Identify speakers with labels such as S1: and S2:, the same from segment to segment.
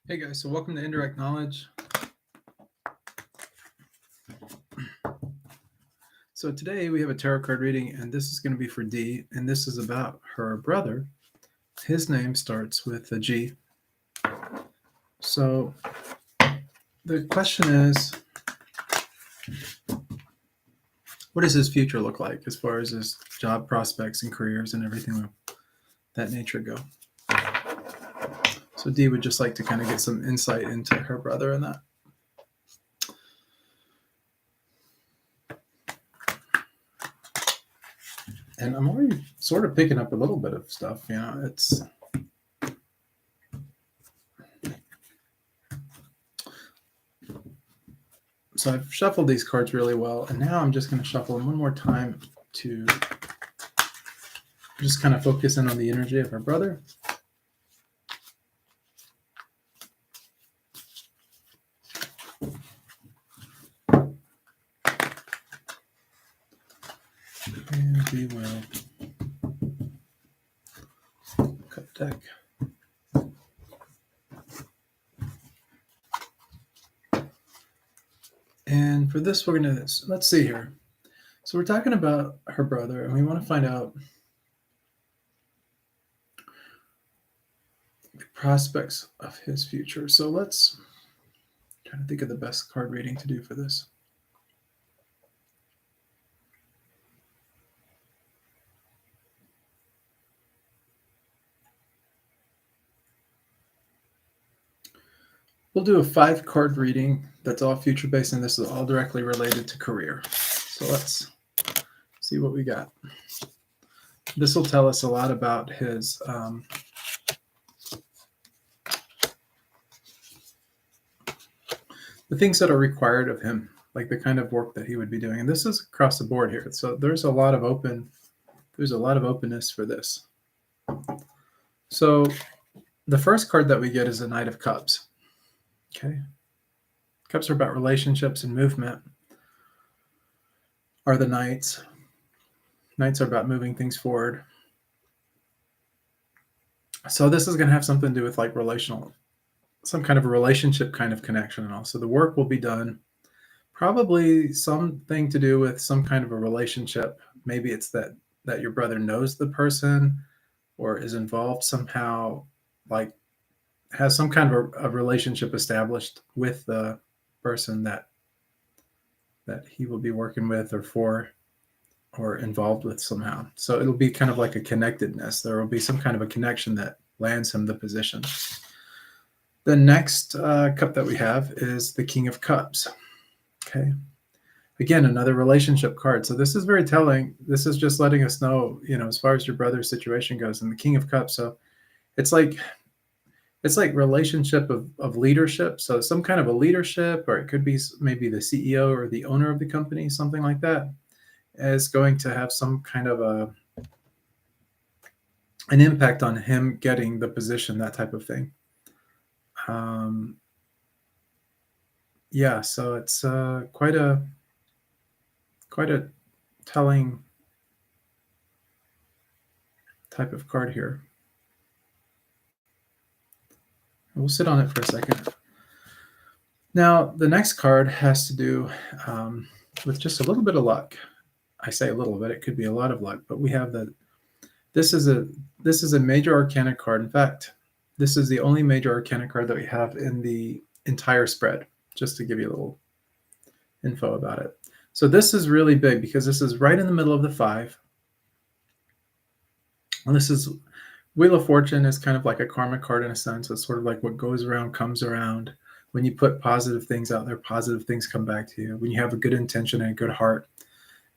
S1: Hey guys, so welcome to Indirect Knowledge. So today we have a tarot card reading, and this is going to be for D, and this is about her brother. His name starts with a G. So the question is, what does his future look like as far as his job prospects and careers and everything of that nature go? So D would just like to kind of get some insight into her brother and that. And I'm already sort of picking up a little bit of stuff, it's... So I've shuffled these cards really well, and now I'm just going to shuffle them one more time to just kind of focus in on the energy of her brother. And we will cut the deck. And for this, we're going to, let's see here. So we're talking about her brother, and we want to find out the prospects of his future. So let's try to think of the best card reading to do for this. We'll do a 5-card reading that's all future-based, and this is all directly related to career. So let's see what we got. This will tell us a lot about his the things that are required of him, like the kind of work that he would be doing. And this is across the board here. So there's a lot of openness for this. So the first card that we get is the Knight of Cups. Okay. Cups are about relationships and movement. Are the Knights. Knights are about moving things forward. So this is going to have something to do with like some kind of a relationship kind of connection and all. So the work will be done. Probably something to do with some kind of a relationship. Maybe it's that your brother knows the person or is involved somehow, like has some kind of a relationship established with the person that he will be working with or for or involved with somehow. So it'll be kind of like a connectedness. There will be some kind of a connection that lands him the position. The next cup that we have is the King of Cups. Okay. Again, another relationship card. So this is very telling. This is just letting us know, as far as your brother's situation goes, and the King of Cups. So it's like relationship of leadership. So some kind of a leadership, or it could be maybe the CEO or the owner of the company, something like that, is going to have some kind of an impact on him getting the position, that type of thing. Yeah, so it's quite a telling type of card here. We'll sit on it for a second. Now, the next card has to do with just a little bit of luck. I say a little bit, it could be a lot of luck, but we have this is a major arcana card. In fact, this is the only major arcana card that we have in the entire spread, just to give you a little info about it. So this is really big because this is right in the middle of the 5. And this is Wheel of Fortune is kind of like a karma card in a sense. It's sort of like what goes around comes around. When you put positive things out there, positive things come back to you. When you have a good intention and a good heart,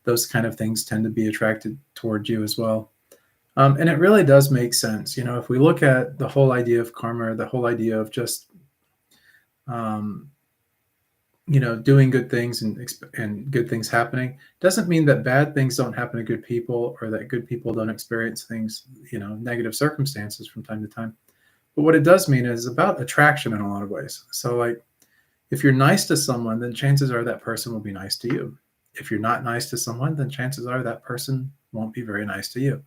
S1: those kind of things tend to be attracted toward you as well. And it really does make sense. If we look at the whole idea of karma, the whole idea of just, doing good things and good things happening, doesn't mean that bad things don't happen to good people or that good people don't experience things, negative circumstances from time to time. But what it does mean is about attraction in a lot of ways. So like, if you're nice to someone, then chances are that person will be nice to you. If you're not nice to someone, then chances are that person won't be very nice to you.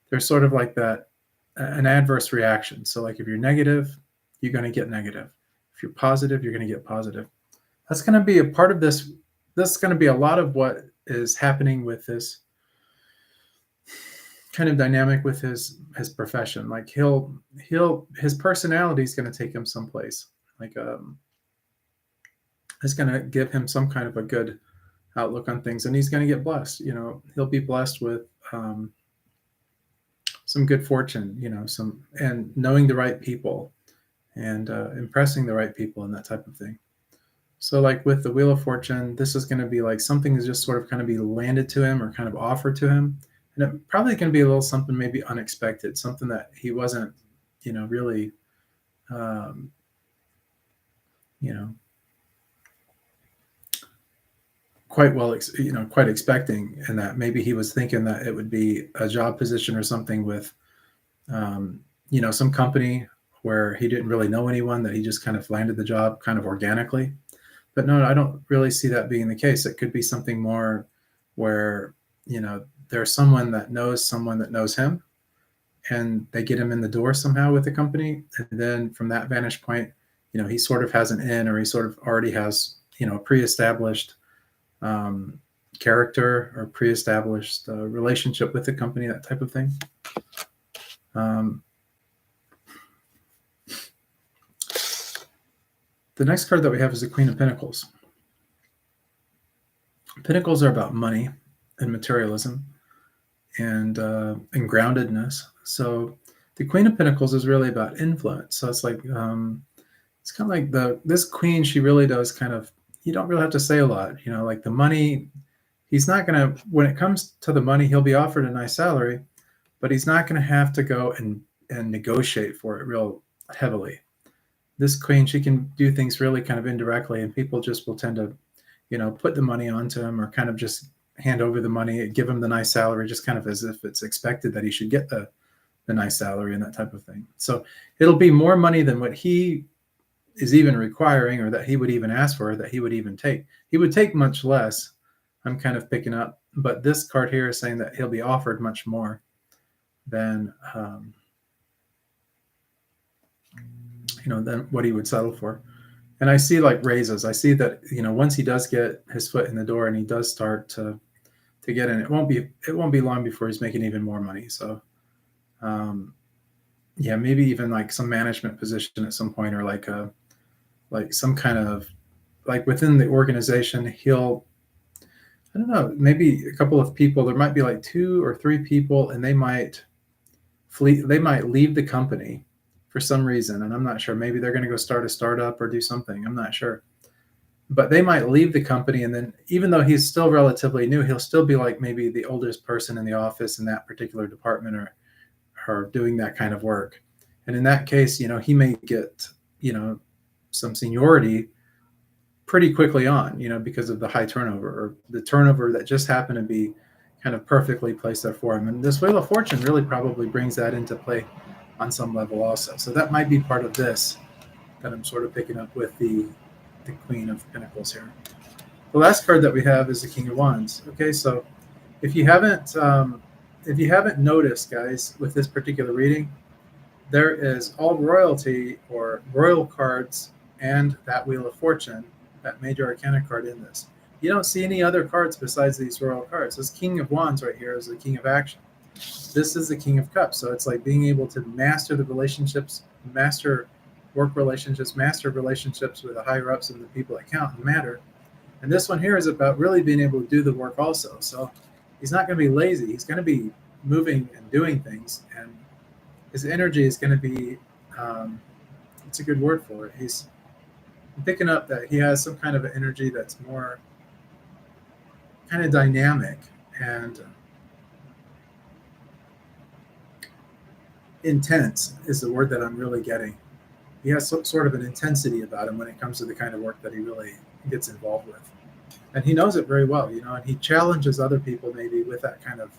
S1: There's sort of like that, an adverse reaction. So like if you're negative, you're going to get negative. If you're positive, you're going to get positive. That's going to be a part of this. This is going to be a lot of what is happening with this kind of dynamic with his profession. Like his personality is going to take him someplace. Like it's going to give him some kind of a good outlook on things, and he's going to get blessed. You know, he'll be blessed with some good fortune. You know, some and knowing the right people and impressing the right people and that type of thing. So like with the Wheel of Fortune, this is going to be like something is just sort of kind of be landed to him or kind of offered to him. And it probably can be a little something maybe unexpected, something that he wasn't, you know, really, you know, quite well, you know, quite expecting. And that maybe he was thinking that it would be a job position or something with, you know, some company where he didn't really know anyone, that he just kind of landed the job kind of organically. But no, I don't really see that being the case. It could be something more where, you know, there's someone that knows him, and they get him in the door somehow with the company. And then from that vantage point, you know, he sort of has an in, or he sort of already has, you know, a pre-established character or pre-established relationship with the company, that type of thing. The next card that we have is the Queen of Pentacles. Pentacles are about money and materialism and groundedness. So the Queen of Pentacles is really about influence. So it's like it's kind of like this queen. She really does kind of. You don't really have to say a lot. You know, like the money. He's not gonna. When it comes to the money, he'll be offered a nice salary, but he's not going to have to go and negotiate for it real heavily. This queen, she can do things really kind of indirectly, and people just will tend to, you know, put the money onto him, or kind of just hand over the money, give him the nice salary, just kind of as if it's expected that he should get the nice salary and that type of thing. So it'll be more money than what he is even requiring, or that he would even ask for, or that he would even take. He would take much less, I'm kind of picking up. But this card here is saying that he'll be offered much more than you know, than what he would settle for. And I see like raises. I see that, you know, once he does get his foot in the door and he does start to get in, it won't be long before he's making even more money. So yeah, maybe even like some management position at some point, or like some kind of like within the organization, he'll, I don't know, maybe a couple of people, there might be like 2 or 3 people, and they might leave the company for some reason, and I'm not sure. Maybe they're going to go start a startup or do something. I'm not sure. But they might leave the company, and then even though he's still relatively new, he'll still be like maybe the oldest person in the office in that particular department, or doing that kind of work. And in that case, you know, he may get, you know, some seniority pretty quickly on, you know, because of the high turnover, or the turnover that just happened to be kind of perfectly placed there for him. And this Wheel of Fortune really probably brings that into play on some level also. So that might be part of this that I'm sort of picking up with the Queen of Pentacles here. The last card that we have is the King of Wands. Okay, so if you haven't noticed, guys, with this particular reading, there is all royalty or royal cards and that Wheel of Fortune, that major arcana card in this. You don't see any other cards besides these royal cards. This King of Wands right here is the King of Action. This is the King of Cups. So it's like being able to master the relationships, master work relationships, master relationships with the higher ups and the people that count and matter. And this one here is about really being able to do the work also. So he's not going to be lazy. He's going to be moving and doing things. And his energy is going to be, it's a good word for it. I'm picking up that he has some kind of an energy that's more kind of dynamic and intense is the word that I'm really getting. He has some sort of an intensity about him when it comes to the kind of work that he really gets involved with. And he knows it very well, you know, and he challenges other people maybe with that kind of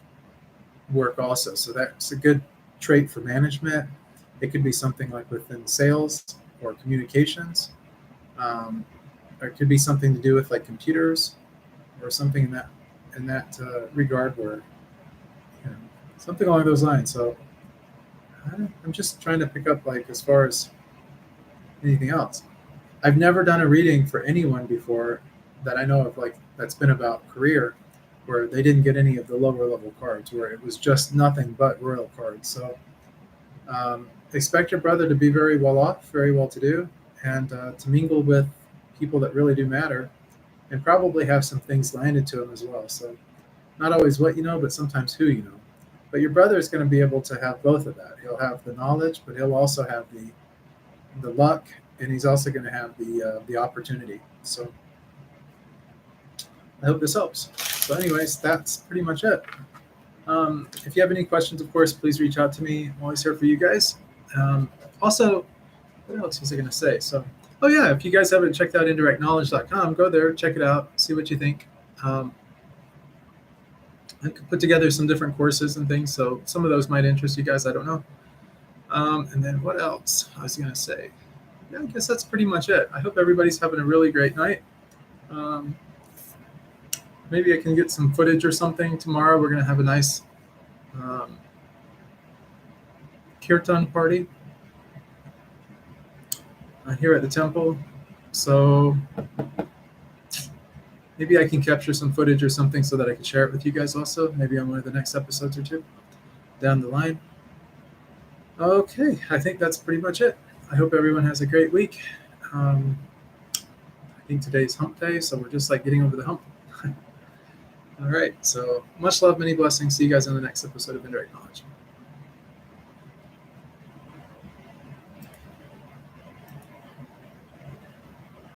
S1: work also. So that's a good trait for management. It could be something like within sales or communications. Or it could be something to do with like computers or something in that regard, where, you know, something along those lines. So I'm just trying to pick up like as far as anything else. I've never done a reading for anyone before that I know of, like that's been about career, where they didn't get any of the lower level cards, where it was just nothing but royal cards. So expect your brother to be very well off, very well to do, and to mingle with people that really do matter, and probably have some things landed to him as well. So not always what you know, but sometimes who you know. But your brother is going to be able to have both of that. He'll have the knowledge, but he'll also have the luck, and he's also going to have the opportunity. So I hope this helps. So, anyways, that's pretty much it. If you have any questions, of course, please reach out to me. I'm always here for you guys. Also, what else was I going to say? So, oh yeah, if you guys haven't checked out indirectknowledge.com, go there, check it out, see what you think. I could put together some different courses and things, so some of those might interest you guys. I don't know. And then what else I was going to say? Yeah, I guess that's pretty much it. I hope everybody's having a really great night. Maybe I can get some footage or something tomorrow. We're going to have a nice kirtan party here at the temple. So maybe I can capture some footage or something so that I can share it with you guys also, maybe on one of the next episodes or two down the line. Okay, I think that's pretty much it. I hope everyone has a great week. I think today's hump day, so we're just like getting over the hump. All right, so much love, many blessings. See you guys in the next episode of Indirect Knowledge.